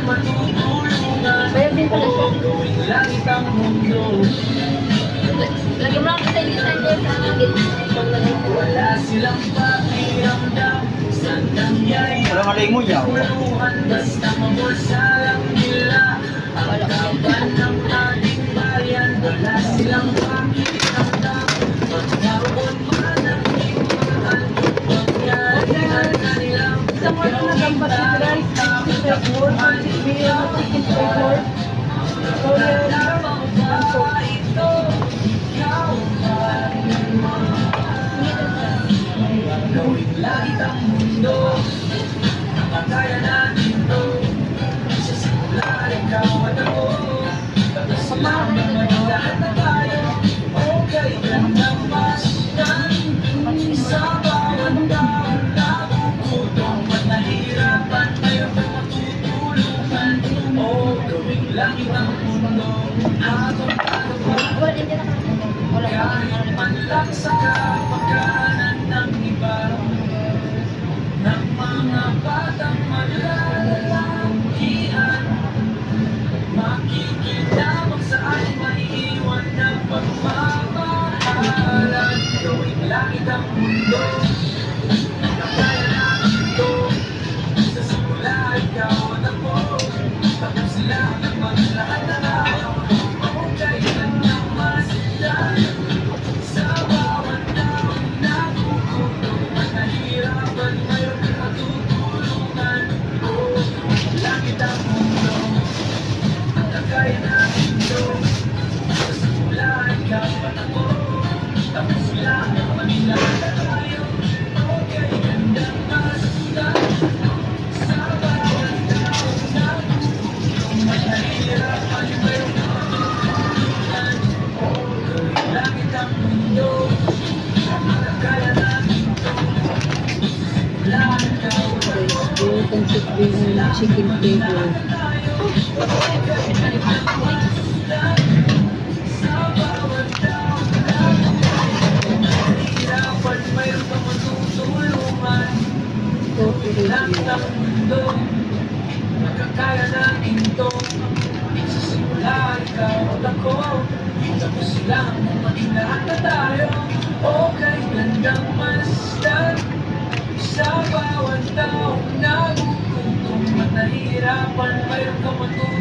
Bayad din pala siya. Lagi mo lang sa design din sa gitna. Wala silang pakiramdam sa nangyayari. Wala maling mo yaw. Basta mabusalang nila ang kaban ng ating bayan. Wala silang pakiramdam magkaroon man ng imaan. Mangyarihan na nilang Sa mga nagambas si Bryce, 64, 6 million na tickets by court. So, lamang ba ito? Ikaw ba? Gawing langit ang mundo, nakakaya natin to. Sa simula, ikaw at ako, tapos lang naman lahat na tayo. Okay lang ng masdan, sa bawat taon nagugutom at nahihirapan, mayroon kang matutulungan. Oh, gawing langit ang mundo, abang-abang pa. Kahit man lang sa kapakanan ng iba, ng mga batang malalakihan, makikinabang sa ating maiiwan ng pagmamahalan. Gawing langit ang mundo, nakakaya natin ito. Sa simula, ikaw at ako, tapos sila ang maglahat na tayo. Okay lang ng masdan, sa bawat taon nagugutom at nahihirapan, mayroon kang matutulungan. Oh, langit ang mundo, nakakaya natin ito. Sa simula, ikaw at ako, tapos sila ang maglahat na tayo. Okay lang ng masdan, sa bawat taon nagugutom at nahihirapan, mayroon kang matutulungan. Oh, langit ang mundo, nakakaya natin ito. Simula, ikaw at ako, consist din ng chicken flavor. sa bawat taon nahihirapan, mayroon kang matutulungan. Langit ang mundo, nakakaya natin ito. Sa simula, ikaw at ako, tapos lang maging lahat na tayo. Okay, landang masdan, sa bawat taong nagugutom at nahihirapan, mayroon kang matutulungan.